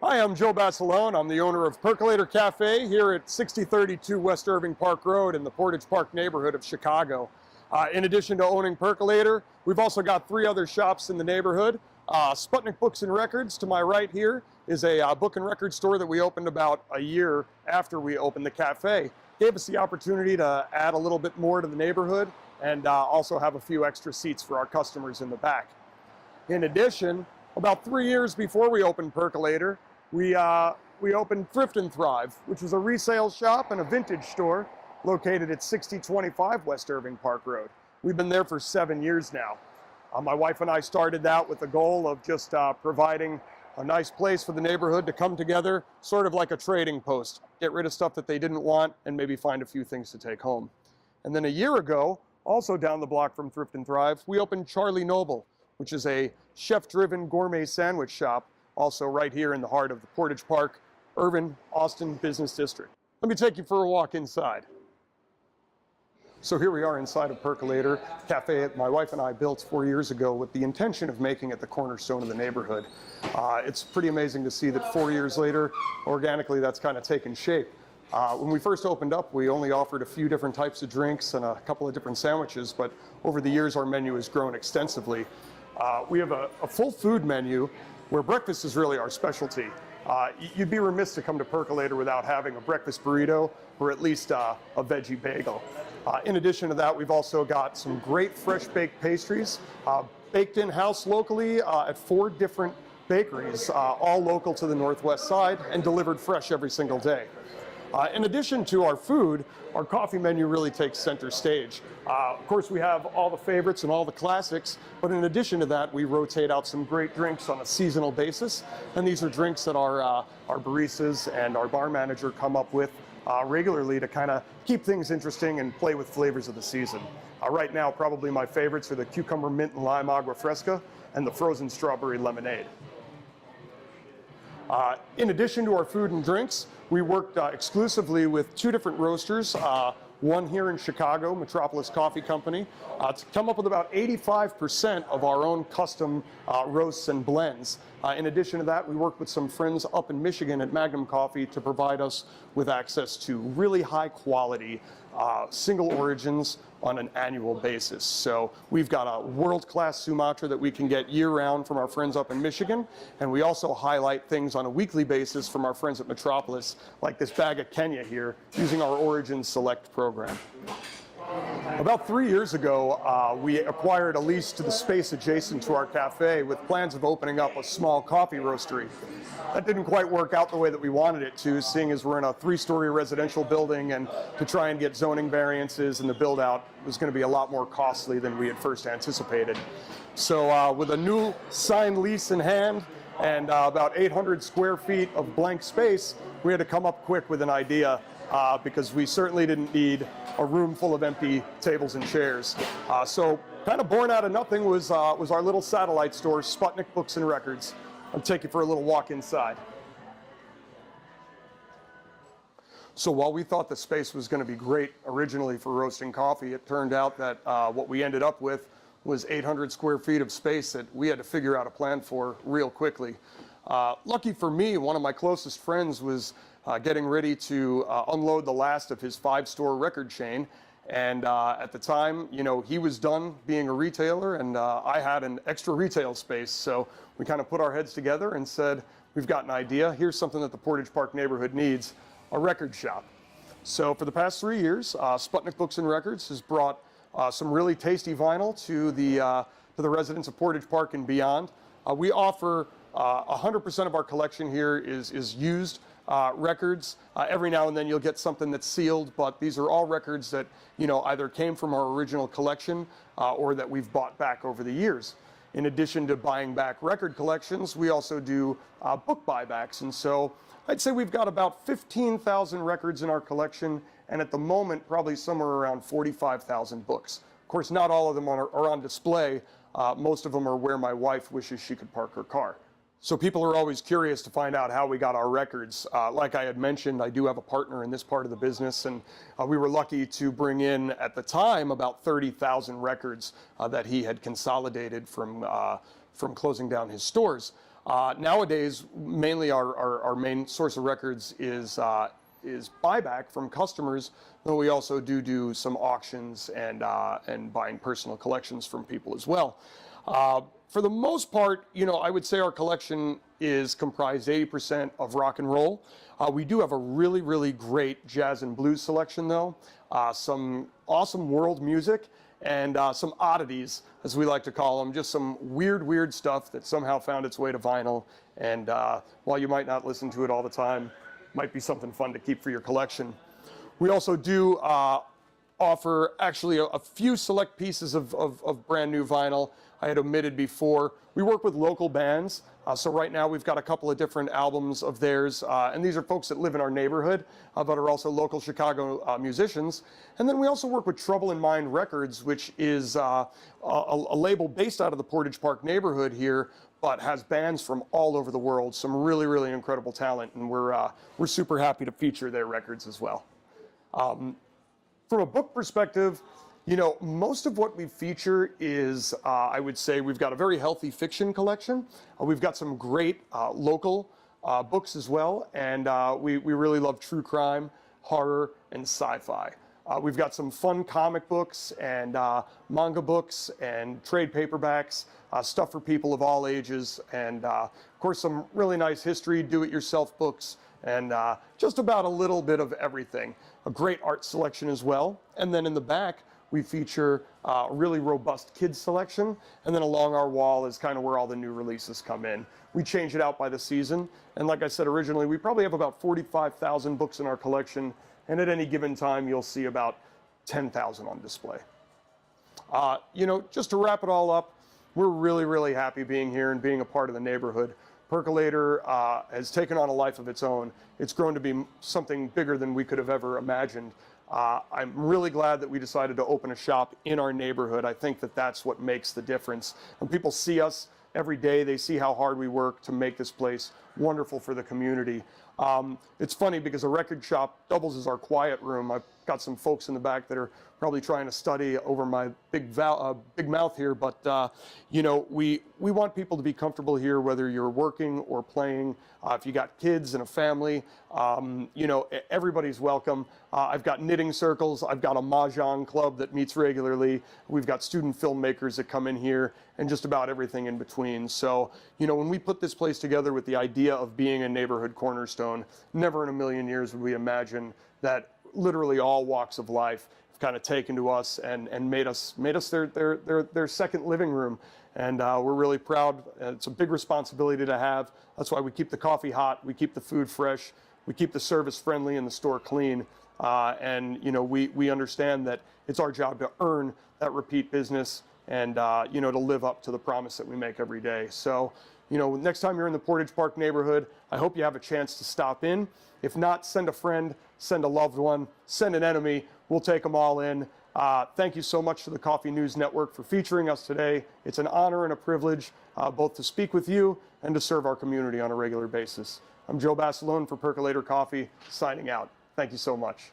Hi, I'm Joe Basilone. I'm the owner of Perkolator Cafe here at 6032 West Irving Park Road in the Portage Park neighborhood of Chicago. In addition to owning Perkolator, we've also got 3 other shops in the neighborhood. Sputnik Books and Records to my right here is a book and record store that we opened about a year after we opened the cafe. Gave us the opportunity to add a little bit more to the neighborhood and also have a few extra seats for our customers in the back. In addition, about 3 years before we opened Perkolator, we opened Thrift and Thrive, which is a resale shop and a vintage store located at 6025 West Irving Park Road. We've been there for 7 years now. My wife and I started out with the goal of just providing a nice place for the neighborhood to come together, sort of like a trading post, get rid of stuff that they didn't want and maybe find a few things to take home. And then a year ago, also down the block from Thrift and Thrive, we opened Charlie Noble, which is a chef-driven gourmet sandwich shop, also right here in the heart of the Portage Park, Irving, Austin Business District. Let me take you for a walk inside. So here we are inside of Perkolator Cafe my wife and I built 4 years ago with the intention of making it the cornerstone of the neighborhood. It's pretty amazing to see that 4 years later, organically that's kind of taken shape. When we first opened up, we only offered a few different types of drinks and a couple of different sandwiches, but over the years our menu has grown extensively. We have a full food menu where breakfast is really our specialty. You'd be remiss to come to Perkolator without having a breakfast burrito or at least a veggie bagel. In addition to that, we've also got some great fresh baked pastries, baked in-house locally at 4 different bakeries, all local to the northwest side and delivered fresh every single day. In addition to our food, our coffee menu really takes center stage. Of course, we have all the favorites and all the classics, but in addition to that, we rotate out some great drinks on a seasonal basis. And these are drinks that our baristas and our bar manager come up with regularly to kind of keep things interesting and play with flavors of the season. Right now, probably my favorites are the cucumber mint and lime agua fresca and the frozen strawberry lemonade. In addition to our food and drinks, we worked exclusively with 2 different roasters, one here in Chicago, Metropolis Coffee Company, to come up with about 85% of our own custom roasts and blends. In addition to that, we worked with some friends up in Michigan at Magnum Coffee to provide us with access to really high quality single origins on an annual basis. So we've got a world-class Sumatra that we can get year-round from our friends up in Michigan, and we also highlight things on a weekly basis from our friends at Metropolis, like this bag of Kenya here, using our Origins Select program. About 3 years ago, we acquired a lease to the space adjacent to our cafe with plans of opening up a small coffee roastery. That didn't quite work out the way that we wanted it to, seeing as we're in a 3-story residential building, and to try and get zoning variances and the build out was going to be a lot more costly than we had first anticipated. So with a new signed lease in hand and about 800 square feet of blank space, we had to come up quick with an idea because we certainly didn't need a room full of empty tables and chairs. So kind of born out of nothing was our little satellite store, Sputnik Books and Records. I'll take you for a little walk inside. So while we thought the space was going to be great originally for roasting coffee, it turned out that what we ended up with was 800 square feet of space that we had to figure out a plan for real quickly. Lucky for me, one of my closest friends was getting ready to unload the last of his 5-store record chain. And at the time, you know, he was done being a retailer and I had an extra retail space. So we kind of put our heads together and said, we've got an idea. Here's something that the Portage Park neighborhood needs, a record shop. So for the past 3 years, Sputnik Books and Records has brought some really tasty vinyl to the residents of Portage Park and beyond. We offer 100% of our collection here is used records. Every now and then you'll get something that's sealed, but these are all records that, you know, either came from our original collection or that we've bought back over the years. In addition to buying back record collections, we also do book buybacks. And so I'd say we've got about 15,000 records in our collection, and at the moment, probably somewhere around 45,000 books. Of course, not all of them are on display. Most of them are where my wife wishes she could park her car. So people are always curious to find out how we got our records. Like I had mentioned, I do have a partner in this part of the business, and we were lucky to bring in, at the time, about 30,000 records that he had consolidated from closing down his stores. Nowadays, mainly our main source of records is buyback from customers, though we also do some auctions and buying personal collections from people as well. For the most part, I would say our collection is comprised 80% of rock and roll. We do have a really, really great jazz and blues selection, though. Some awesome world music and some oddities, as we like to call them, just some weird stuff that somehow found its way to vinyl. And while you might not listen to it all the time, might be something fun to keep for your collection. We also do offer actually a few select pieces of brand new vinyl I had omitted before. We work with local bands, so right now we've got a couple of different albums of theirs, and these are folks that live in our neighborhood, but are also local Chicago musicians. And then we also work with Trouble in Mind Records, which is a label based out of the Portage Park neighborhood here, but has bands from all over the world, some really, really incredible talent, and we're super happy to feature their records as well. From a book perspective, most of what we feature is, I would say, we've got a very healthy fiction collection. We've got some great local books as well, and we really love true crime, horror, and sci-fi. We've got some fun comic books and manga books and trade paperbacks, stuff for people of all ages, and of course some really nice history, do-it-yourself books, and just about a little bit of everything. A great art selection as well. And then in the back, we feature a really robust kids selection, and then along our wall is kind of where all the new releases come in. We change it out by the season, and like I said originally, we probably have about 45,000 books in our collection, and at any given time, you'll see about 10,000 on display. Just to wrap it all up, we're really, really happy being here and being a part of the neighborhood. Perkolator has taken on a life of its own. It's grown to be something bigger than we could have ever imagined. I'm really glad that we decided to open a shop in our neighborhood. I think that that's what makes the difference. When people see us every day, they see how hard we work to make this place wonderful for the community. It's funny because a record shop doubles as our quiet room. I've got some folks in the back that are probably trying to study over my big mouth here, but we want people to be comfortable here, whether you're working or playing. If you got kids and a family, everybody's welcome. I've got knitting circles. I've got a mahjong club that meets regularly. We've got student filmmakers that come in here, and just about everything in between. So, when we put this place together with the idea of being a neighborhood cornerstone, never in a million years would we imagine that literally all walks of life have kind of taken to us and made us their second living room. And we're really proud. It's a big responsibility to have. That's why we keep the coffee hot, we keep the food fresh, we keep the service friendly and the store clean. We understand that it's our job to earn that repeat business and to live up to the promise that we make every day. So, next time you're in the Portage Park neighborhood, I hope you have a chance to stop in. If not, send a friend, send a loved one, send an enemy. We'll take them all in. Thank you so much to the Coffee News Network for featuring us today. It's an honor and a privilege both to speak with you and to serve our community on a regular basis. I'm Joe Basilone for Perkolator Coffee, signing out. Thank you so much.